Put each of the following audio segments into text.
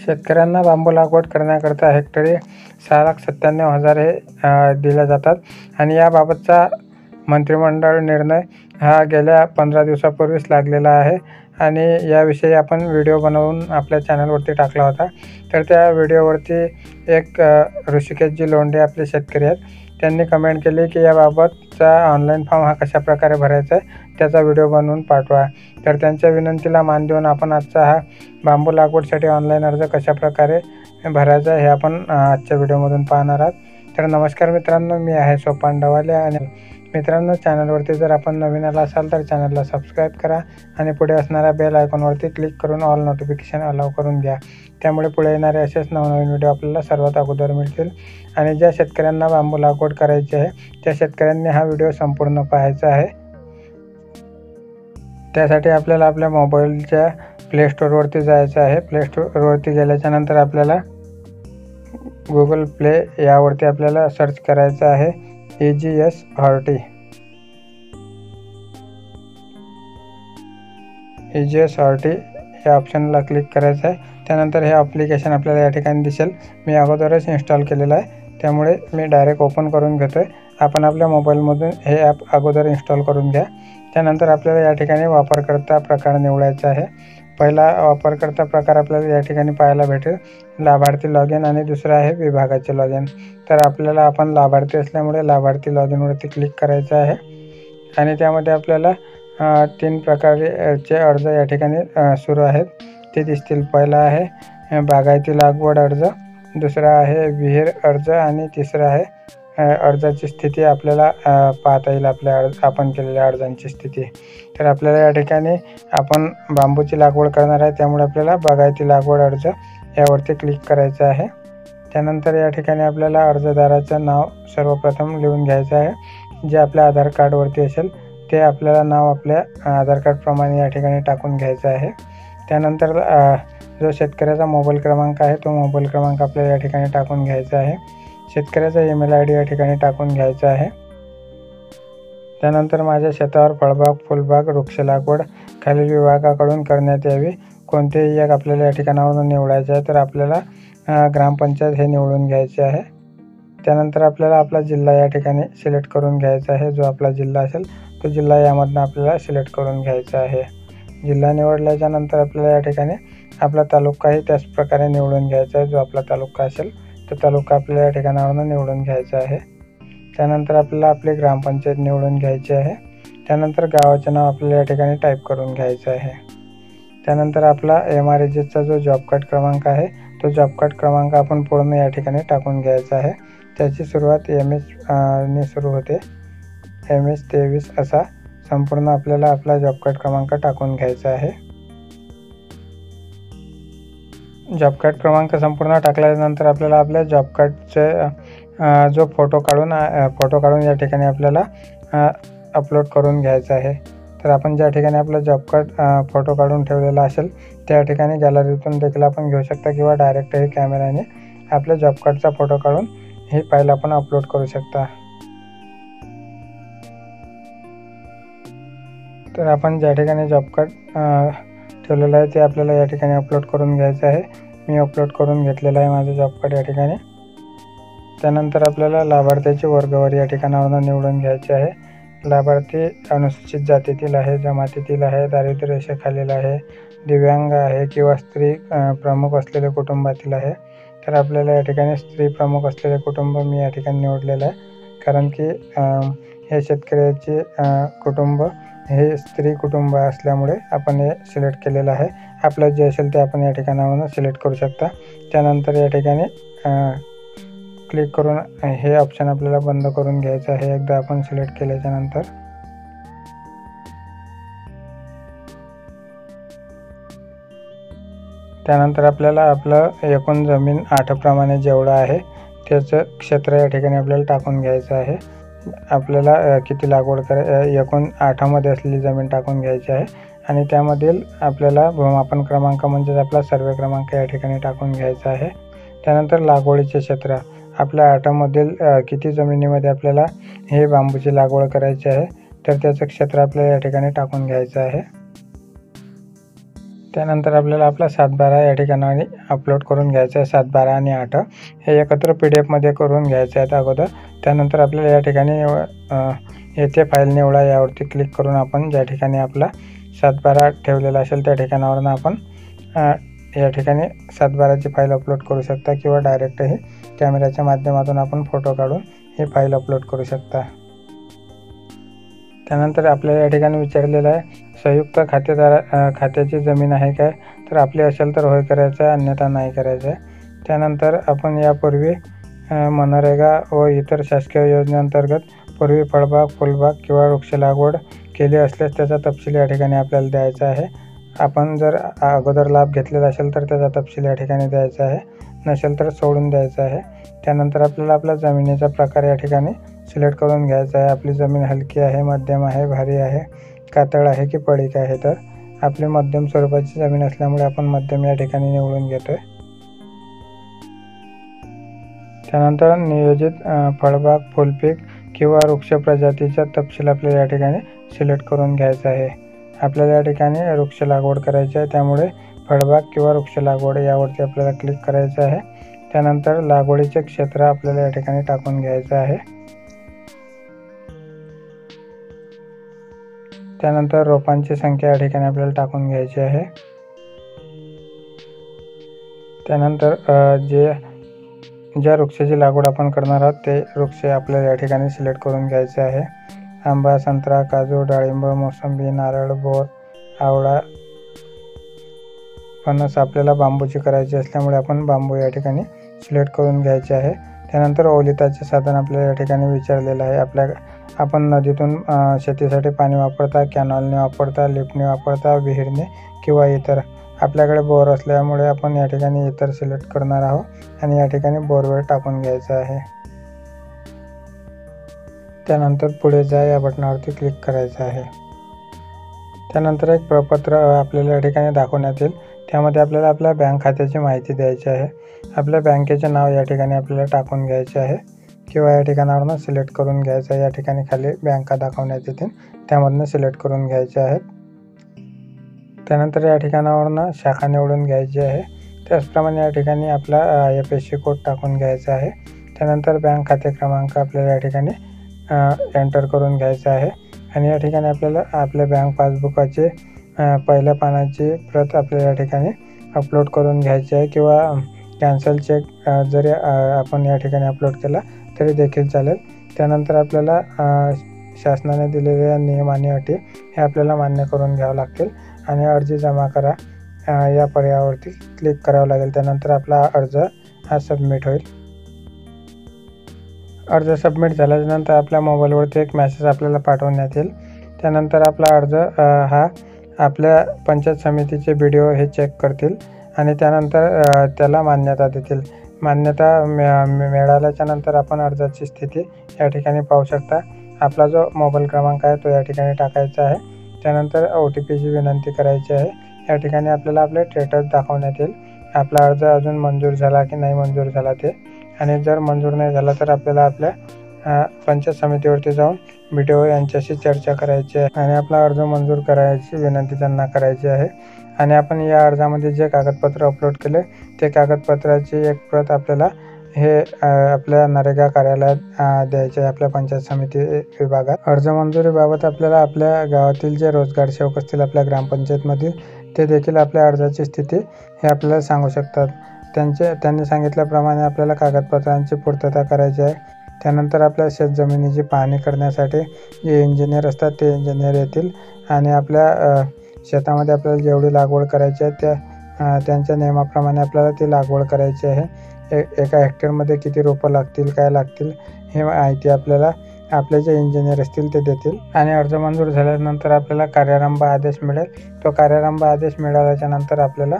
शेतकऱ्यांना बांबू लागवड करण्याकरता हेक्टरी 6,97,000 हे दिल्या जातात आणि याबाबतचा मंत्रिमंडळ निर्णय हा गेल्या 15 दिवसापूर्वीच लागलेला आहे आणि याविषयी आपण व्हिडिओ बनवून आपल्या चॅनलवरती टाकला होता। तर त्या व्हिडिओवरती एक ऋषिकेशजी लोंढे आपले शेतकरी आहेत, त्यांनी कमेंट केली की याबाबतचा ऑनलाईन फॉर्म हा कशाप्रकारे भरायचा आहे त्याचा व्हिडिओ बनवून पाठवा। तर त्यांच्या विनंतीला मान देऊन आपण आजचा हा बांबू लागवडीसाठी ऑनलाईन अर्ज कशाप्रकारे भरायचा हे आपण आजच्या व्हिडिओमधून पाहणार आहात। तर नमस्कार मित्रांनो, मी आहे सोपान डवाले आणि मित्रांनो, चॅनलवरती जर आपण नवीन आला असाल तर चॅनलला सबस्क्राईब करा आणि पुढे असणाऱ्या बेल आयकॉनवरती क्लिक करून ऑल नोटिफिकेशन अलाउ करून घ्या। त्यामुळे पुढे येणारे असेच नवनवीन व्हिडिओ आपल्याला सर्वात अगोदर मिळतील आणि ज्या शेतकऱ्यांना बांबू लागवड करायची आहे त्या शेतकऱ्यांनी हा व्हिडिओ संपूर्ण पाहायचा आहे। त्यासाठी आपल्याला आपल्या मोबाईलच्या प्ले स्टोअरवरती जायचं आहे। प्ले स्टोअरवरती गेल्याच्यानंतर आपल्याला गुगल प्ले यावरती आपल्याला सर्च करायचं आहे EGS-RT। EGS-RT या ऑप्शनला क्लिक करायचं आहे। त्यानंतर हे ॲप्लिकेशन आपल्याला या ठिकाणी दिसेल। मी अगोदरच इन्स्टॉल केलेलं आहे, त्यामुळे मी डायरेक्ट ओपन करून घेतो आहे। आपण आपल्या मोबाईलमधून हे ॲप अगोदर इन्स्टॉल करून घ्या। त्यानंतर आपल्याला या ठिकाणी वापरकर्ता प्रकार निवडायचा आहे। पहिला वापरकर्ता प्रकार आपल्याला या ठिकाणी पाहायला भेटेल लाभार्थी लॉग इन आणि दुसरा आहे विभागाचे लॉग इन। तर आपल्याला आपण लाभार्थी असल्यामुळे लाभार्थी लॉग इनवरती क्लिक करायचं आहे आणि त्यामध्ये आपल्याला 3 प्रकारचे अर्ज या ठिकाणी सुरू आहेत ते दिसतील। पहिला आहे बागायती लागवड अर्ज, दुसरा आहे विहीर अर्ज आणि तिसरा आहे अर्जाची स्थिती आपल्याला पाहता येईल आपल्या आपण केलेल्या अर्जांची स्थिती। तर आपल्याला या ठिकाणी आपण बांबूची लागवड करणार आहे, त्यामुळे आपल्याला बागायती लागवड अर्ज यावरती क्लिक करायचं आहे। त्यानंतर या ठिकाणी आपल्याला अर्जदाराचं नाव सर्वप्रथम लिहून घ्यायचं आहे। जे आपल्या आधार कार्डवरती असेल ते आपल्याला नाव आपल्या आधार कार्डप्रमाणे या ठिकाणी टाकून घ्यायचं आहे। त्यानंतर जो शेतकऱ्याचा मोबाईल क्रमांक आहे तो मोबाईल क्रमांक आपल्याला या ठिकाणी टाकून घ्यायचा आहे। शेतकऱ्याचा ईमेल ID या ठिकाणी टाकून घ्यायचा आहे। त्यानंतर माझ्या शेतावर फळबाग, फुलबाग, वृक्ष लागवड खालील विभागाकडून करण्यात यावी कोणतेही एक आपल्याला या ठिकाणावरून निवडायचे आहे। तर आपल्याला ग्रामपंचायत हे निवडून घ्यायचे आहे। त्यानंतर आपल्याला आपला जिल्हा या ठिकाणी सिलेक्ट करून घ्यायचा आहे। जो आपला जिल्हा असेल तो जिल्हा यामधून आपल्याला सिलेक्ट करून घ्यायचा आहे। जिल्हा निवडल्याच्या नंतर आपल्याला या ठिकाणी आपला तालुकाही त्याच प्रकारे निवडून घ्यायचा आहे। जो आपला तालुका असेल तो तालुका आपल्याला या ठिकाणावरून निवडून घ्यायचा आहे। त्यानंतर आपल्याला आपली ग्रामपंचायत निवडून घ्यायची आहे। त्यानंतर गावाचे नाव आपल्याला या ठिकाणी टाईप करून घ्यायचं आहे। त्यानंतर आपला MREGचा जो जॉब कार्ड क्रमांक आहे तो जॉब कार्ड क्रमांक आपण पूर्ण या ठिकाणी टाकून घ्यायचा आहे। त्याची सुरुवात MS ने सुरू होते, MS23 असा संपूर्ण आपल्याला आपला जॉब कार्ड क्रमांक टाकून घ्यायचा आहे। जॉब कार्ड क्रमांक संपूर्ण टाकल्यानंतर आपल्याला आपल्या जॉब कार्डचे जो फोटो काढून या ठिकाणी आपल्याला अपलोड करून घ्यायचा आहे। तर आपण ज्या ठिकाणी आपला जॉब कार्ड फोटो काढून ठेवलेला असेल त्या ठिकाणी गॅलरीतून देखील आपण घेऊ शकता किंवा डायरेक्टही कॅमेऱ्याने आपल्या जॉब कार्डचा फोटो काढून ही फाईल आपण अपलोड करू शकता। तर आपण ज्या ठिकाणी जॉब कार्ड ठेवलेलं आहे ते आपल्याला या ठिकाणी अपलोड करून घ्यायचं आहे। मी अपलोड करून घेतलेलं आहे माझं जॉब कार्ड या ठिकाणी। त्यानंतर आपल्याला लाभार्थ्याची वर्गवारी या ठिकाणावरून निवडून घ्यायची आहे। लाभार्थी अनुसूचित जातीतील आहे, जमातीतील आहे, दारिद्र्य रेषेखालील आहे, दिव्यांग आहे किंवा स्त्री प्रमुख असलेले कुटुंबातील आहे। तर आपल्याला या ठिकाणी स्त्री प्रमुख असलेले कुटुंब मी या ठिकाणी निवडलेलं आहे, कारण की हे शेतकऱ्याचे कुटुंब हे स्त्री कुटुंब असल्यामुळे आपण हे सिलेक्ट केलेलं आहे। आपलं जे असेल ते आपण या ठिकाणावरून सिलेक्ट करू शकता। त्यानंतर या ठिकाणी क्लिक करून हे ऑप्शन आपल्याला बंद करून घ्यायचं आहे एकदा आपण सिलेक्ट केल्याच्या नंतर। त्यानंतर आपल्याला आपलं एकूण जमीन 8 प्रमाणे जेवढं आहे त्याचं क्षेत्र या ठिकाणी आपल्याला टाकून घ्यायचं आहे। आपल्याला किती लागवड एकूण 8 मध्ये असलेली जमीन टाकून घ्यायची आहे आणि त्यामधील आपल्याला भूमापन क्रमांक म्हणजेच आपला सर्वे क्रमांक या ठिकाणी टाकून घ्यायचा आहे। त्यानंतर लागवडीचे क्षेत्र आपल्या 8 मधील किती जमिनीमध्ये आपल्याला हे बांबूची लागवड करायची आहे तर त्याचं क्षेत्र आपल्याला या ठिकाणी टाकून घ्यायचं आहे। त्यानंतर आपल्याला आपला 7/12 या ठिकाणी अपलोड करून घ्यायचं आहे. 7/12 आणि 8 हे एकत्र PDF करून घ्यायचे आहेत अगोदर. त्यानंतर आपल्याला या ठिकाणी येथे फाईल निवडा यावरती क्लिक करून आपण ज्या ठिकाणी आपला 7/12 ठेवलेला असेल त्या ठिकाणावरून आपण या ठिकाणी 7/12ची फाईल अपलोड करू शकता किंवा डायरेक्टही कॅमेऱ्याच्या माध्यमातून आपण फोटो काढून ही फाईल अपलोड करू शकता. त्यानंतर आपल्याला या ठिकाणी विचारलेलं आहे संयुक्त खात्याची जमीन आहे काय, तर आपली असेल तर होय करायचं आहे, अन्यथा नाही करायचं आहे. त्यानंतर आपण यापूर्वी मनरेगा व इतर शासकीय योजनेअंतर्गत पूर्वी फळबाग, फुलबाग किंवा वृक्ष लागवड केली असल्यास त्याचा तपशील या ठिकाणी आपल्याला द्यायचा आहे. आपण जर अगोदर लाभ घेतलेला असेल तर त्याचा तपशील या ठिकाणी द्यायचा आहे, नसेल तर सोडून द्यायचा आहे. त्यानंतर आपल्याला आपल्या जमिनीचा प्रकार या ठिकाणी सिलेक्ट करून घ्यायचा आहे. आपली जमीन हलकी आहे, मध्यम आहे, भारी आहे, कातळ आहे की पडीक आहे. तर आपली मध्यम स्वरूपाची जमीन असल्यामुळे आपण मध्यम या ठिकाणी निवडून घेतोय. त्यानंतर नियोजित फळबाग, फुलपीक किंवा वृक्ष प्रजातीचा तपशील आपल्याला या ठिकाणी सिलेक्ट करून घ्यायचा आहे. आपल्याला या ठिकाणी वृक्ष लागवड करायची आहे, त्यामुळे फळबाग किंवा वृक्ष लागवड यावरती आपल्याला क्लिक करायचं आहे. त्यानंतर लागवडीचे क्षेत्र आपल्याला या ठिकाणी टाकून घ्यायचं आहे. त्यानंतर रोपांची संख्या या ठिकाणी आपल्याला टाकून घ्यायची आहे. त्यानंतर ज्या वृक्षाची लागवड आपण करणार आहोत ते वृक्ष आपल्याला या ठिकाणी सिलेक्ट करून घ्यायचे आहे. आंबा, संत्रा, काजू, डाळिंब, मोसंबी, नारळ, बोर, आवळा, फणस. आपल्याला बांबूची करायची असल्यामुळे आपण बांबू या ठिकाणी सिलेक्ट करून घ्यायचे आहे. त्यानंतर ओलिताचे साधन आपल्याला या ठिकाणी विचारलेलं आहे. आपण नदीतून शेतीसाठी पाणी वापरता, कॅनॉलने वापरता, लिफ्टने वापरता, विहीरने किंवा इतर. आपल्याकडे बोर असल्यामुळे आपण या ठिकाणी इतर सिलेक्ट करणार आहोत आणि या ठिकाणी बोरवेल टाकून घ्यायचं आहे. त्यानंतर पुढे जा या बटनावरती क्लिक करायचं आहे. त्यानंतर एक प्रपत्र आपल्याला या ठिकाणी दाखवण्यात येईल. त्यामध्ये आपल्याला आपल्या बँक खात्याची माहिती द्यायची आहे. आपल्या बँकेचे नाव या ठिकाणी आपल्याला टाकून घ्यायचे आहे किंवा या ठिकाणावरून सिलेक्ट करून घ्यायचं आहे. या ठिकाणी खाली बँका दाखवण्यात येतील, त्यामधून सिलेक्ट करून घ्यायचे आहेत. त्यानंतर या ठिकाणावरून शाखा निवडून घ्यायची आहे. त्याचप्रमाणे या ठिकाणी आपला IFSC कोड टाकून घ्यायचा आहे. त्यानंतर बँक खाते क्रमांक आपल्याला या ठिकाणी एंटर करून घ्यायचा आहे आणि या ठिकाणी आपल्याला आपल्या बँक पासबुकाचे पहिल्या पानाची प्रत आपल्याला या ठिकाणी अपलोड करून घ्यायची आहे किंवा कॅन्सल चेक जरी आपण या ठिकाणी अपलोड केला तरी देखील चालेल. त्यानंतर आपल्याला शासनाने दिलेल्या नियम आणि अटी हे आपल्याला मान्य करून घ्यावं लागतील आणि अर्जी जमा करा या पर्यायावरती क्लिक करावं लागेल. त्यानंतर आपला अर्ज हा सबमिट होईल. अर्ज सबमिट झाल्यानंतर आपल्या मोबाईलवरती एक मेसेज आपल्याला पाठवण्यात येईल. त्यानंतर आपला अर्ज हा आपल्या पंचायत समितीचे BDO हे चेक करतील आणि त्यानंतर त्याला मान्यता देतील. मान्यता मिळाल्याच्या नंतर आपण अर्जाची स्थिती या ठिकाणी पाहू शकता. आपला जो मोबाईल क्रमांक आहे तो या ठिकाणी टाकायचा आहे. त्यानंतर OTPची विनंती करायची आहे. या ठिकाणी आपल्याला आपले स्टेटस दाखवण्यात येईल. आपला अर्ज अजून मंजूर झाला की नाही मंजूर झाला ते, आणि जर मंजूर नाही झाला तर आपल्याला आपल्या पंचायत समितीवरती जाऊन BDO यांच्याशी चर्चा करायची आहे आणि आपला अर्ज मंजूर करायची विनंती त्यांना करायची आहे. आणि आपण या अर्जामध्ये जे कागदपत्र अपलोड केले ते कागदपत्राची एक प्रत आपल्याला हे आपल्या नरेगा कार्यालयात द्यायचे आहे, आपल्या पंचायत समिती विभागात. अर्ज मंजुरीबाबत आपल्याला आपल्या गावातील जे रोजगार सेवक असतील आपल्या ग्रामपंचायतमधील ते देखील आपल्या अर्जाची स्थिती हे आपल्याला सांगू शकतात. त्यांनी सांगितल्याप्रमाणे आपल्याला कागदपत्रांची पूर्तता करायची आहे. त्यानंतर आपल्या शेतजमिनीची पाहणी करण्यासाठी जे इंजिनियर असतात ते इंजिनियर येतील आणि आपल्या शेतामध्ये आपल्याला जेवढी लागवड करायची आहे त्यांच्या नियमाप्रमाणे आपल्याला ती लागवड करायची आहे. एका हेक्टरमध्ये किती रोपं लागतील, काय लागतील हे माहिती आपल्याला आपले जे इंजिनियर असतील ते देतील. आणि अर्ज मंजूर झाल्यानंतर आपल्याला कार्यारंभ आदेश मिळेल. तो कार्यारंभ आदेश मिळाल्याच्या नंतर आपल्याला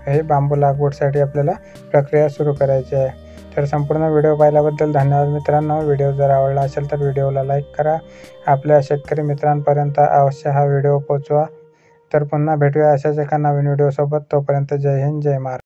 हे बांबू लागवडसाठी आपल्याला प्रक्रिया सुरू करायची आहे. तर संपूर्ण व्हिडिओ पाहिल्याबद्दल धन्यवाद मित्रांनो. व्हिडिओ जर आवडला असेल तर व्हिडिओला लाईक करा. आपल्या शेतकरी मित्रांपर्यंत अवश्य हा व्हिडिओ पोहोचवा. तर पुन्हा भेटूया अशाच एका नवीन व्हिडिओसोबत. तोपर्यंत जय हिंद, जय महाराष्ट्र.